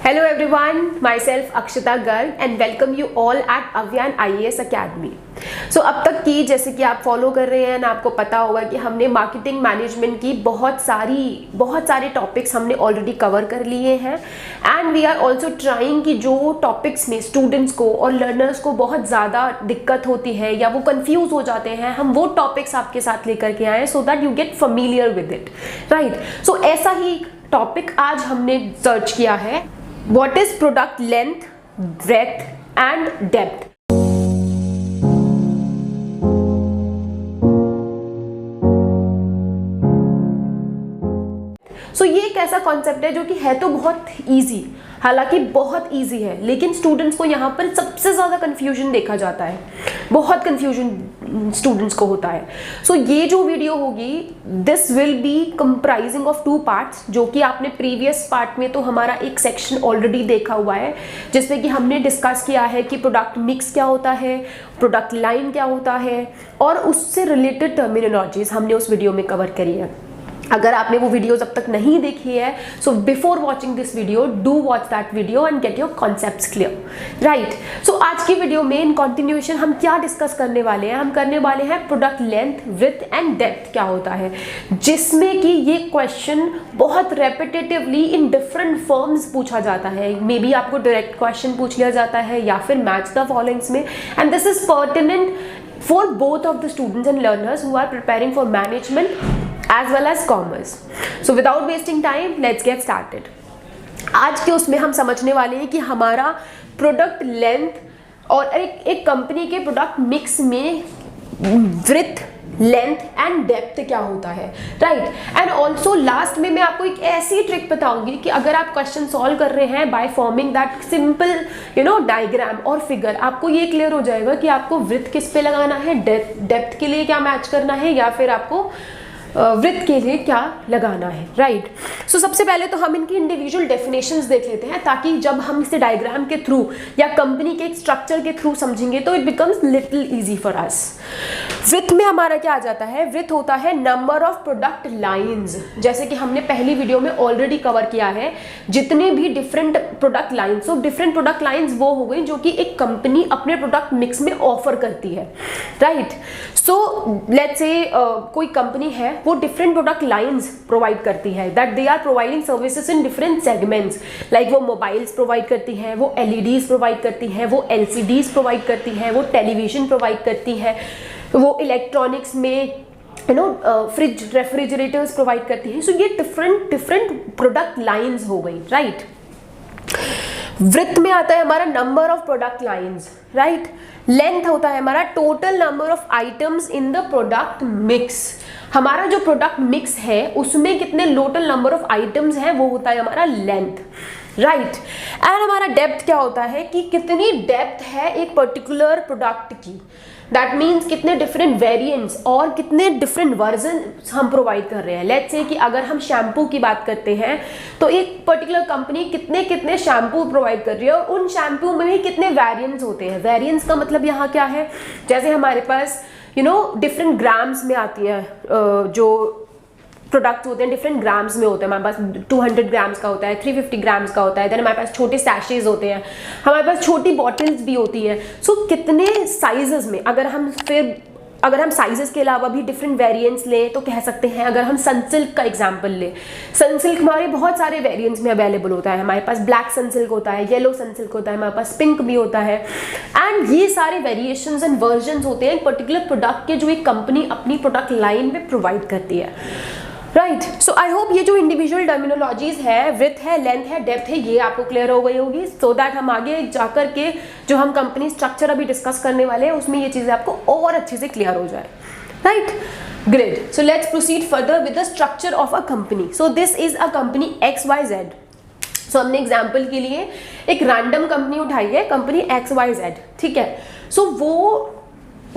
Hello everyone, myself Akshita Garg and welcome you all at Avyan IAS Academy. So अब तक की जैसे कि आप फॉलो कर रहे हैं ना, आपको पता होगा कि हमने मार्केटिंग मैनेजमेंट की बहुत सारे टॉपिक्स हमने ऑलरेडी कवर कर लिए हैं and we are also trying कि जो टॉपिक्स में स्टूडेंट्स को और लर्नर्स को बहुत ज़्यादा दिक्कत होती है या वो कंफ्यूज हो जाते हैं, हम वो टॉपिक्स आपके साथ लेकर के आए so that you get familiar with it, right. So ऐसा ही टॉपिक आज हमने सर्च किया है, What is product length, breadth and depth? So ये एक ऐसा कॉन्सेप्ट है जो कि है तो बहुत इजी, हालांकि बहुत इजी है, लेकिन स्टूडेंट्स को यहाँ पर सबसे ज़्यादा कन्फ्यूजन देखा जाता है, बहुत कन्फ्यूजन स्टूडेंट्स को होता है। सो ये जो वीडियो होगी this will be comprising of 2 parts, जो कि आपने प्रीवियस पार्ट में तो हमारा एक सेक्शन ऑलरेडी देखा हुआ है जिसमें कि हमने डिस्कस किया है कि प्रोडक्ट मिक्स क्या होता है, प्रोडक्ट लाइन क्या होता है और उससे रिलेटेड टर्मिनोलॉजीज हमने उस वीडियो में कवर करी है। अगर आपने वो वीडियोस अब तक नहीं देखी है so before watching this video do watch that video and get your concepts clear, right. So आज की वीडियो में इन कंटिन्यूएशन हम क्या डिस्कस करने वाले हैं, हम करने वाले हैं product length, width and depth क्या होता है, जिसमें कि ये क्वेश्चन बहुत रेपिटेटिवली इन डिफरेंट फॉर्म्स पूछा जाता है। मे बी आपको डायरेक्ट क्वेश्चन पूछ लिया जाता है या फिर मैच द फॉलोइंग्स में, and this is pertinent for both of the students and learners who are preparing for management as well as commerce. So without wasting time, let's get started. आज के उसमें हम समझने वाले हैं कि हमारा प्रोडक्ट लेंथ और एक कंपनी के प्रोडक्ट मिक्स में विड्थ, लेंथ एंड डेप्थ क्या होता है, राइट। एंड ऑल्सो लास्ट में मैं आपको एक ऐसी ट्रिक बताऊंगी कि अगर आप क्वेश्चन सॉल्व कर रहे हैं by forming that simple diagram और फिगर, आपको ये क्लियर हो जाएगा कि आपको विड्थ किस पे लगाना है, डेप्थ के लिए क्या मैच करना है या फिर आपको वृत्त के लिए क्या लगाना है, राइट। सो सबसे पहले तो हम इनकी इंडिविजुअल डेफिनेशंस देख लेते हैं ताकि जब हम इसे डायग्राम के थ्रू या कंपनी के एक स्ट्रक्चर के थ्रू समझेंगे तो it becomes little easy for us. वृत्त में हमारा क्या आ जाता है, वृत्त होता है नंबर ऑफ प्रोडक्ट लाइंस, जैसे कि हमने पहली वीडियो में ऑलरेडी कवर किया है। जितने भी different product lines, so different product lines वो हो गई जो कि एक कंपनी अपने प्रोडक्ट मिक्स में ऑफर करती है, राइट। सो लेट्स से कोई कंपनी है वो डिफरेंट प्रोडक्ट लाइंस प्रोवाइड करती है, that they are providing services in different segments, like वो मोबाइल्स प्रोवाइड करती है, वो एलईडीज प्रोवाइड करती है, वो एलसीडीज प्रोवाइड करती है, वो टेलीविजन प्रोवाइड करती है, वो इलेक्ट्रॉनिक्स में फ्रिज, रेफ्रिजरेटर्स प्रोवाइड करती है। सो ये डिफरेंट प्रोडक्ट लाइंस हो गई, राइट। वृत्त में आता है हमारा number of product lines, right. Length होता है हमारा total number of items in the product mix, हमारा जो प्रोडक्ट मिक्स है उसमें कितने टोटल नंबर ऑफ आइटम्स हैं वो होता है हमारा लेंथ, राइट। एंड हमारा डेप्थ क्या होता है कि कितनी डेप्थ है एक पर्टिकुलर प्रोडक्ट की, दैट मीन्स कितने डिफरेंट वेरिएंट्स और कितने डिफरेंट वर्जन हम प्रोवाइड कर रहे हैं। लेट्स से कि अगर हम शैम्पू की बात करते हैं तो एक पर्टिकुलर कंपनी कितने शैम्पू प्रोवाइड कर रही है और उन शैम्पू में भी कितने वेरिएंट्स होते हैं। वेरिएंट्स का मतलब यहाँ क्या है, जैसे हमारे पास डिफरेंट ग्राम्स में आती है, जो प्रोडक्ट होते हैं डिफरेंट ग्राम्स में होते हैं। हमारे पास 200 ग्राम्स का होता है, 350 ग्राम्स का होता है, देन हमारे पास छोटे सैशेज होते हैं, हमारे पास छोटी बॉटल्स भी होती हैं। सो कितने साइजेस में, अगर हम साइजेस के अलावा भी डिफरेंट वेरिएंट्स लें तो कह सकते हैं, अगर हम सनसिल्क का एग्जांपल लें, सनसिल्क हमारे बहुत सारे वेरिएंट्स में अवेलेबल होता है। हमारे पास ब्लैक सनसिल्क होता है, येलो सनसिल्क होता है, हमारे पास पिंक भी होता है, एंड ये सारे वेरिएशंस एंड वर्जन्स होते हैं एक पर्टिकुलर प्रोडक्ट के जो एक कंपनी अपनी प्रोडक्ट लाइन में प्रोवाइड करती है, राइट। सो आई होप ये जो इंडिविजुअल टर्मिनोलॉजीज है, विड्थ है, लेंथ है, डेप्थ है, ये आपको क्लियर हो गई होगी, सो दैट हम आगे जाकर के जो हम कंपनी स्ट्रक्चर अभी डिस्कस करने वाले हैं उसमें ये चीजें आपको और अच्छे से क्लियर हो जाए, right. Great, so let's proceed further with the structure of a company. So this is a company XYZ। सो हमने एग्जाम्पल के लिए एक रैंडम कंपनी उठाई है, कंपनी XYZ, ठीक है। सो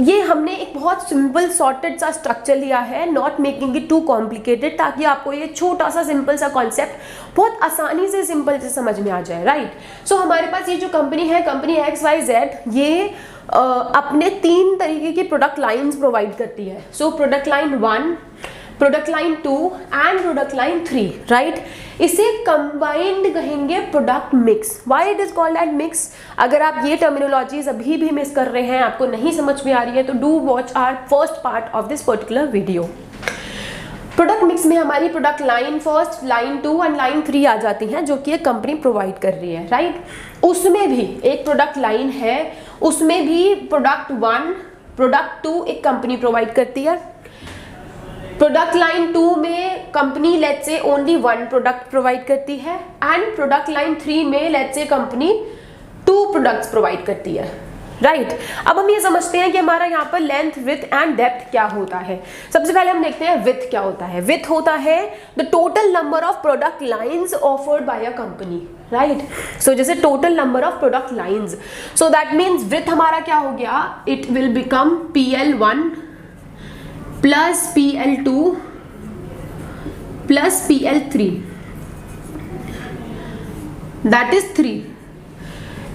ये हमने एक बहुत सिंपल सॉर्टेड सा स्ट्रक्चर लिया है, not making it too complicated, ताकि आपको ये छोटा सा सिंपल सा कॉन्सेप्ट बहुत आसानी से सिंपल से समझ में आ जाए, राइट। सो हमारे पास ये जो कंपनी है, कंपनी XYZ, ये अपने 3 तरीके की प्रोडक्ट लाइंस प्रोवाइड करती है। So product line 1, product line 2 and product line 3, right. इसे कंबाइंड कहेंगे product mix. Why it is called eight mix? अगर आप ये टर्मिनोलॉजीज अभी भी मिस कर रहे हैं, आपको नहीं समझ में आ रही है, तो do watch our first part of this particular video. Product mix में हमारी product line first, line 2 and line 3 आ जाती हैं, जो कि एक कंपनी प्रोवाइड कर रही है, राइट। उसमें भी एक प्रोडक्ट लाइन है, उसमें भी प्रोडक्ट 1, प्रोडक्ट 2 एक कंपनी प्रोवाइड करती है। प्रोडक्ट लाइन 2 में company let's say only 1 product provide करती है, एंड प्रोडक्ट लाइन 3 में let's say company 2 products provide करती है, राइट। अब हम ये समझते हैं कि हमारा यहाँ पर लेंथ, विड्थ एंड डेप्थ क्या होता है। सबसे पहले हम देखते हैं विड्थ क्या होता है। विड्थ होता है the total number of product lines offered by a company, right. So जैसे total number of product lines, so that means width हमारा क्या हो गया, it will become PL1 plus PL2 plus PL3, that is 3।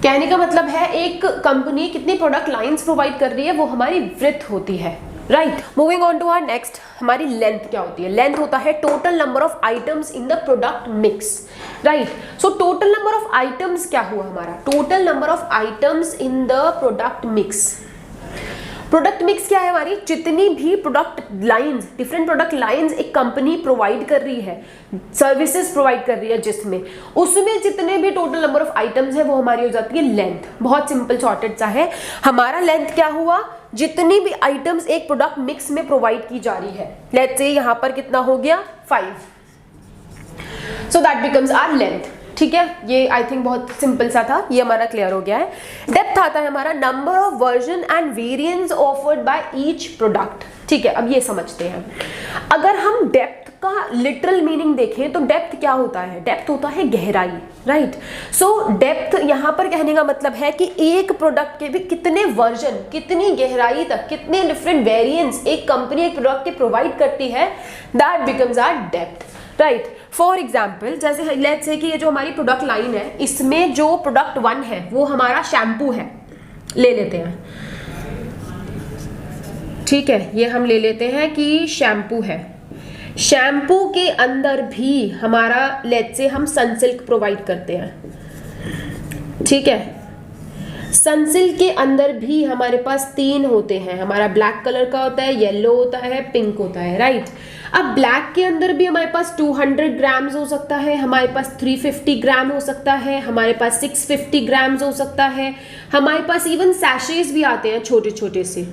कहने का मतलब है एक कंपनी कितनी प्रोडक्ट लाइंस प्रोवाइड कर रही है, वो हमारी विड्थ होती है, right. Moving on to our next, हमारी लेंथ क्या होती है। लेंथ होता है total number of items in the product mix, right. So total number of items क्या हुआ हमारा, total number of items in the product mix. Product mix क्या है हमारी, जितनी भी product lines, different product lines एक कंपनी प्रोवाइड कर रही है, सर्विसेज प्रोवाइड कर रही है, जिसमें उसमें जितने भी टोटल नंबर ऑफ आइटम्स है वो हमारी हो जाती है लेंथ। बहुत सिंपल सॉर्टेड सा है। हमारा लेंथ क्या हुआ, जितनी भी आइटम्स एक प्रोडक्ट मिक्स में प्रोवाइड की जा रही है। लेट्स से यहां पर कितना हो गया 5, so that becomes our length, ठीक है। ये आई थिंक बहुत सिंपल सा था, ये हमारा क्लियर हो गया है। डेप्थ आता है हमारा number of version and variants offered by each product, ठीक है। अब ये समझते हैं, अगर हम डेप्थ का लिटरल मीनिंग देखें तो डेप्थ क्या होता है, डेप्थ होता है गहराई, राइट। सो डेप्थ यहाँ पर कहने का मतलब है कि एक प्रोडक्ट के भी कितने वर्जन, कितनी गहराई तक, कितने डिफरेंट वेरिएंट्स एक कंपनी एक प्रोडक्ट के प्रोवाइड करती है, that becomes our depth, right. For example, जैसे लेट्स से कि ये जो हमारी प्रोडक्ट लाइन है, इसमें जो प्रोडक्ट 1 है वो हमारा शैम्पू है, ले लेते हैं, ठीक है। ये हम ले लेते हैं कि शैम्पू है। शैम्पू के अंदर भी हमारा लेट्स से हम सनसिल्क प्रोवाइड करते हैं, ठीक है। सनसिल्क के अंदर भी हमारे पास 3 होते हैं, हमारा ब्लैक कलर का होता है, येलो होता है, पिंक होता है, राइट। अब ब्लैक के अंदर भी हमारे पास 200 ग्राम्स हो सकता है, हमारे पास 350 ग्राम हो सकता है, हमारे पास 650 ग्राम्स हो सकता है, हमारे पास इवन सैशेज भी आते हैं छोटे छोटे से,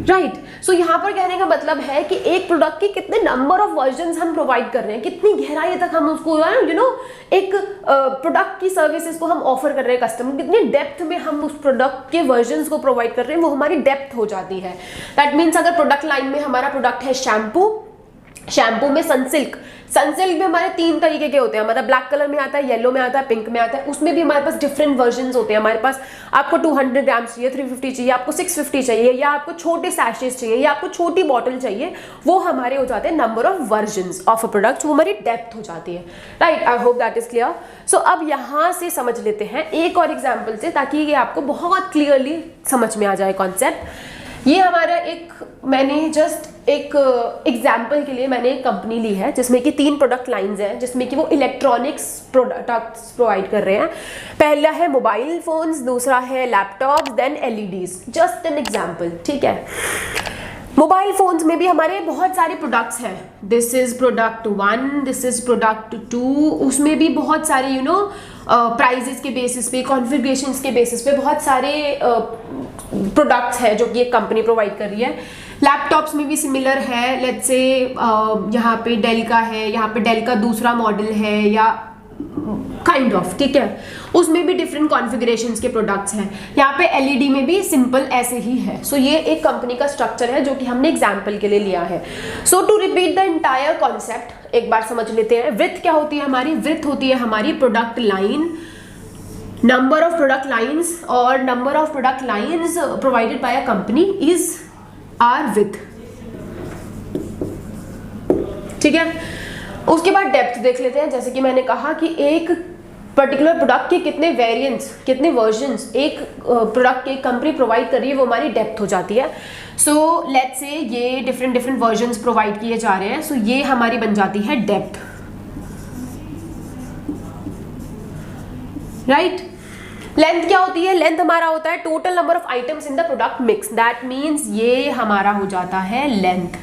राइट। सो यहाँ पर कहने का मतलब है कि एक प्रोडक्ट के कितने नंबर ऑफ वर्जन्स हम प्रोवाइड कर रहे हैं, कितनी गहराई तक हम उसको एक प्रोडक्ट की सर्विसेज को हम ऑफर कर रहे हैं कस्टमर, कितनी डेप्थ में हम उस प्रोडक्ट के वर्जन्स को प्रोवाइड कर रहे हैं, वो हमारी डेप्थ हो जाती है। दैट मीन्स अगर प्रोडक्ट लाइन में हमारा प्रोडक्ट है शैम्पू, शैम्पू में सनसिल्क, सनसिल्क भी हमारे 3 तरीके के होते हैं, हमारा ब्लैक कलर में आता है, येलो में आता है, पिंक में आता है। उसमें भी हमारे पास डिफरेंट वर्जन्स होते हैं। हमारे पास आपको 200 ग्राम्स चाहिए, 350 चाहिए, आपको 650 चाहिए, या आपको छोटे सैशेज चाहिए, या आपको छोटी बॉटल चाहिए, वो हमारे हो जाते हैं number of versions of a product, वो हमारी डेप्थ हो जाती है, right. I hope that is clear. So अब यहाँ से समझ लेते हैं एक और एग्जाम्पल से, ताकि ये आपको बहुत क्लियरली समझ में आ जाए कॉन्सेप्ट। ये हमारा मैंने जस्ट एक एग्जाम्पल के लिए मैंने एक कंपनी ली है जिसमें कि 3 प्रोडक्ट लाइंस हैं, जिसमें कि वो इलेक्ट्रॉनिक्स प्रोडक्ट्स प्रोवाइड कर रहे हैं। पहला है मोबाइल फोन्स, दूसरा है laptops, then LEDs। Just an example, ठीक है। मोबाइल फोन्स में भी हमारे बहुत सारे प्रोडक्ट्स हैं। This is product 1, this is product 2। उसमें भी बहुत सारे प्राइजेस के बेसिस पे, कॉन्फ़िगरेशंस के बेसिस पे बहुत सारे प्रोडक्ट्स है जो कि एक कंपनी प्रोवाइड कर रही है। लैपटॉप्स में भी सिमिलर है, लेट्स से यहाँ पे डेल का है, यहाँ पे डेल का दूसरा मॉडल है, या काइंड ऑफ, ठीक है। उसमें भी डिफरेंट कॉन्फ़िगरेशंस के प्रोडक्ट्स हैं। यहाँ पे LED में भी सिंपल ऐसे ही है। सो ये एक कंपनी का स्ट्रक्चर है जो कि हमने एग्जाम्पल के लिए लिया है। So to repeat the entire concept एक बार समझ लेते हैं। विड्थ क्या होती है हमारी, विड्थ होती है हमारी product line, number of product lines or number of product lines provided by a company is our width, ठीक है। उसके बाद डेप्थ देख लेते हैं। जैसे कि मैंने कहा कि एक पर्टिकुलर प्रोडक्ट के कितने वेरिएंट्स, कितने वर्जन्स एक प्रोडक्ट की कंपनी प्रोवाइड कर रही है, वो हमारी डेप्थ हो जाती है। सो लेट्स से ये डिफरेंट वर्जन्स प्रोवाइड किए जा रहे हैं, सो ये हमारी बन जाती है डेप्थ, राइट। लेंथ क्या होती है? लेंथ हमारा होता है total number of items in the product mix, that means ये हमारा हो जाता है length,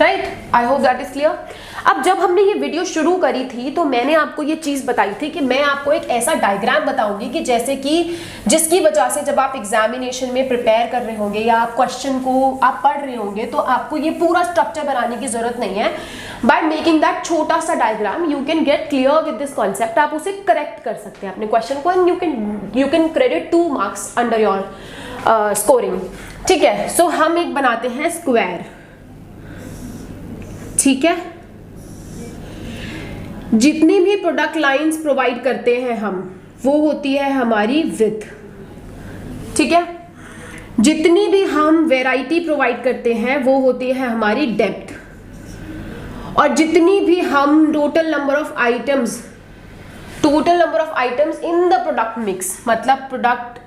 right. I hope that is clear. अब जब हमने ये वीडियो शुरू करी थी तो मैंने आपको ये चीज़ बताई थी कि मैं आपको एक ऐसा डायग्राम बताऊंगी कि जैसे कि जिसकी वजह से जब आप एग्जामिनेशन में प्रिपेयर कर रहे होंगे या आप क्वेश्चन को आप पढ़ रहे होंगे तो आपको ये पूरा स्ट्रक्चर बनाने की जरूरत नहीं है। बाय मेकिंग दैट छोटा सा diagram you can get clear with this concept, आप उसे करेक्ट कर सकते हैं अपने क्वेश्चन को, and you can credit 2 marks under your scoring, ठीक है। सो हम एक बनाते हैं स्क्वायर, ठीक है। जितनी भी प्रोडक्ट लाइंस प्रोवाइड करते हैं हम, वो होती है हमारी विड्थ, ठीक है। जितनी भी हम वैरायटी प्रोवाइड करते हैं वो होती है हमारी डेप्थ, और जितनी भी हम total number of items in the product mix, मतलब प्रोडक्ट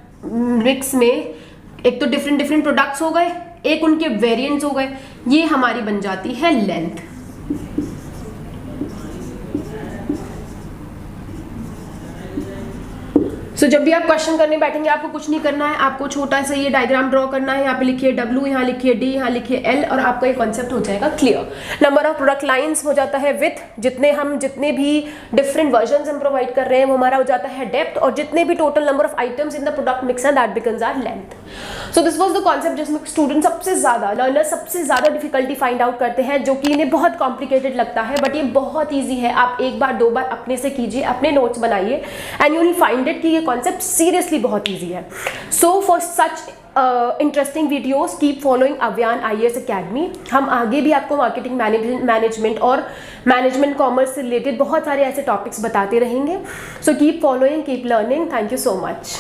मिक्स में एक तो डिफरेंट प्रोडक्ट्स हो गए, एक उनके वेरिएंट्स हो गए, ये हमारी बन जाती है लेंथ। सो जब भी आप क्वेश्चन करने बैठेंगे आपको कुछ नहीं करना है, आपको छोटा सा ये डायग्राम ड्रॉ करना है, यहाँ पे लिखिए W, यहाँ लिखिए D, यहाँ लिखिए L, और आपका ये कॉन्सेप्ट हो जाएगा clear. Number of product lines हो जाता है विथ, जितने भी डिफरेंट वर्जन्स हम प्रोवाइड कर रहे हैं वो हमारा हो जाता है डेप्थ, और जितने भी total number of items in the product mix है that becomes our length. So this was the concept जिसमें स्टूडेंट लर्नर सबसे ज्यादा डिफिकल्टी फाइंड आउट करते हैं, जो कि इन्हें बहुत कॉम्प्लिकेटेड लगता है, बट ये बहुत ईजी है। आप एक बार 2 बार अपने से कीजिए, अपने नोट्स बनाइए, and you will find it कि ये कॉन्सेप्ट सीरियसली बहुत ईजी है। So for such interesting videos keep following Avyan IAS academy. हम आगे भी आपको मार्केटिंग मैनेजमेंट और मैनेजमेंट कॉमर्स से रिलेटेड बहुत सारे ऐसे टॉपिक्स बताते रहेंगे। So keep following, keep learning. Thank you so much.